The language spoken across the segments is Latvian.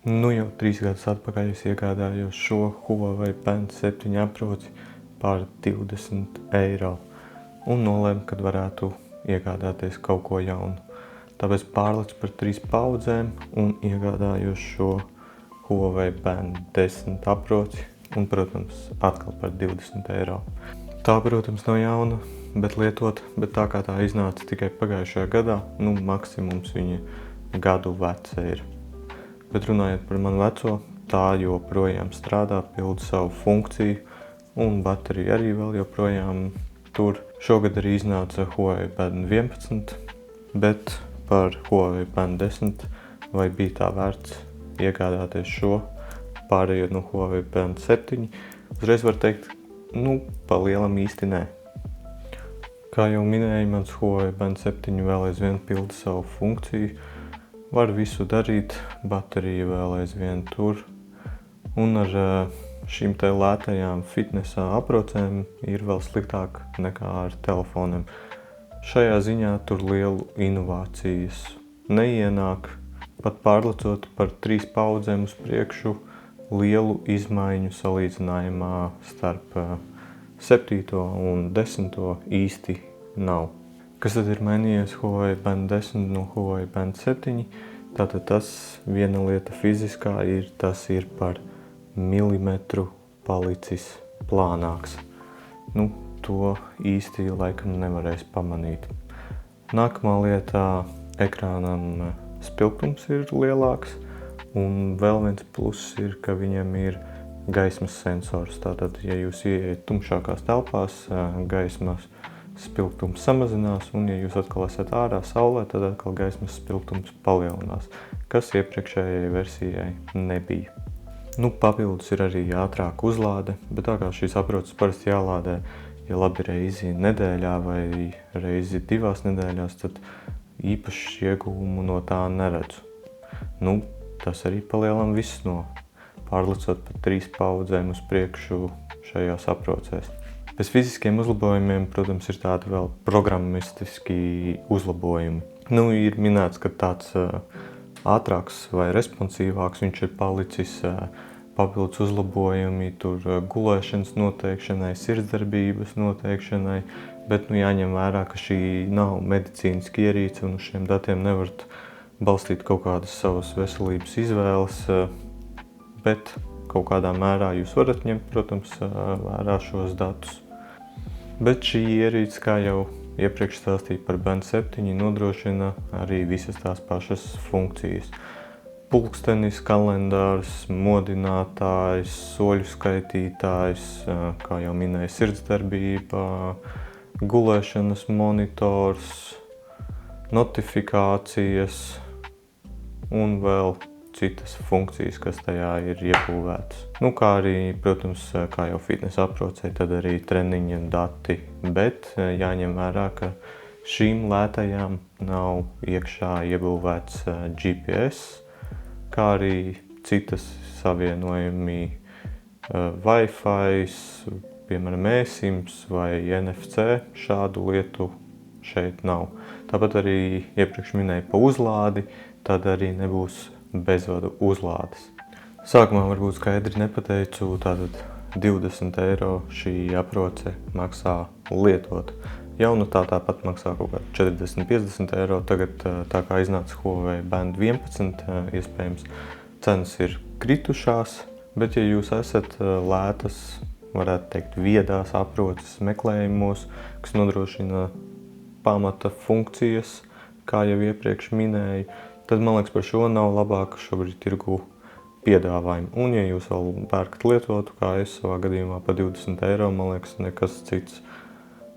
Nu jau 3 gadus atpakaļ es iegādājos šo Huawei Band 7 aproci par 20 eiro un nolēmu, kad varētu iegādāties kaut ko jaunu. Tāpēc pārlicu par 3 paudzēm un iegādājos šo Huawei Band 10 aproci un, protams, atkal par 20 eiro. Tā, protams, nav jauna, bet lietota, bet tā kā tā iznāca tikai pagājušajā gadā, maksimums viņa gadu veca ir. Bet runājot par manu veco, tā joprojām strādā, pilda savu funkciju un baterija arī vēl joprojām tur. Šogad arī iznāca Huawei Band 11, bet par Huawei Band 10 vai bija tā vērts iegādāties šo, pārējot no Huawei Band 7, uzreiz var teikt, pa lielam īsti nē. Kā jau minēju, mans Huawei Band 7 vēl aizvien pilda savu funkciju, var visu darīt, baterija vēl aizvien tur, un ar šīm te lētajām fitnesa aprocēm ir vēl sliktāk nekā ar telefoniem. Šajā ziņā tur lielu inovācijas neienāk, pat pārlecot par 3 paudzēm uz priekšu, lielu izmaiņu salīdzinājumā starp 7. un 10. īsti nav. Kas tad ir mainījies Huawei Band 10 no Huawei Band 7? Tātad tas viena lieta fiziskā tas ir par milimetru palicis plānāks. To īsti laikam nevarēs pamanīt. Nākamā lieta ekrānam spilgtums ir lielāks, un vēl viens pluss ir, ka viņam ir gaismas sensors. Tātad, ja jūs ieiet tumšākās telpās, gaismas spilgtums samazinās, un ja jūs atkal esat ārā saulē, tad atkal gaismas spilgtums palielinās, kas iepriekšējai versijai nebija. Papildus ir arī ātrāka uzlāde, bet tā kā šīs aproces parasti jālādē, ja labi reizi nedēļā vai reizi 2 nedēļās, tad īpaši ieguvumu no tā neredzu. Tas arī palielam viss no pārlecot par 3 paudzēm uz priekšu šajās aprocēs. Bez fiziskiem uzlabojumiem, protams, ir tādi vēl programmistiski uzlabojumi. Ir minēts, ka tāds ātrāks vai responsīvāks viņš ir palicis, papildus uzlabojumi tur gulēšanas noteikšanai, sirdsdarbības noteikšanai, bet jāņem vērā, ka šī nav medicīniska ierīce un uz šiem datiem nevarat balstīt kaut kādas savas veselības izvēles, bet kaut kādā mērā jūs varat ņemt, protams, vērā šos datus. Bet šī ierīce, kā jau iepriekš stāstīju par Band 7, nodrošina arī visas tās pašas funkcijas. Pulkstenis, kalendārs, modinātājs, soļu skaitītājs, kā jau minēju, sirdsdarbība, gulēšanas monitors, notifikācijas un vēl citas funkcijas, kas tajā ir iebūvētas. Kā arī, protams, kā jau fitnesa aprocē, tad arī treniņa dati, bet jāņem vērā, ka šīm lētajām nav iekšā iebūvēts GPS, kā arī citas savienojumi Wi-Fi, piemēram, eSIMs vai NFC, šādu lietu šeit nav. Tāpat arī iepriekš minēju pa uzlādi, tad arī nebūs bezvadu uzlādes. Sākumā varbūt skaidri nepateicu, tātad 20 eiro šī aproce maksā lietot. Jaunu tāpat maksā kaut kā 40-50 eiro, tagad tā kā iznāca Huawei Band 11, iespējams cenas ir kritušās, bet ja jūs esat lētas, varētu teikt, viedās aproces meklējumos, kas nodrošina pamata funkcijas, kā jau iepriekš minēju, tad, man liekas, par šo nav labāka šobrīd tirgu piedāvājumu. Un, ja jūs vēl pērkat lietotu, kā es savā gadījumā par 20 eiro, man liekas, nekas cits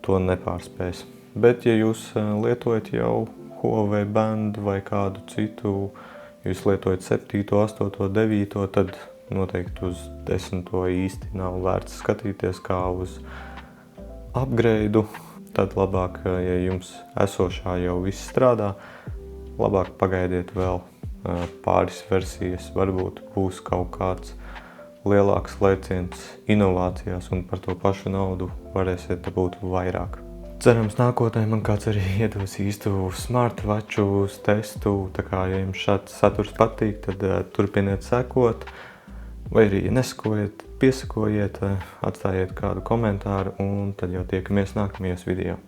to nepārspēs. Bet, ja jūs lietojat jau Huawei Band vai kādu citu, jūs lietojat 7, 8, 9, tad noteikti uz 10 īsti nav vērts skatīties kā uz upgrade. Tad labāk, ja jums esošā jau viss strādā, labāk pagaidiet vēl pāris versijas, varbūt būs kaut kāds lielāks lēciens inovācijās un par to pašu naudu varēsiet dabūt vairāk. Cerams, nākotnē man kāds arī iedos īstu smartwatchu uz testu, tā kā, ja jums šāds saturs patīk, tad turpiniet sekot, vai arī, ja nesakojiet, piesakojiet, atstājiet kādu komentāru, un tad jau tiekamies nākamajos video.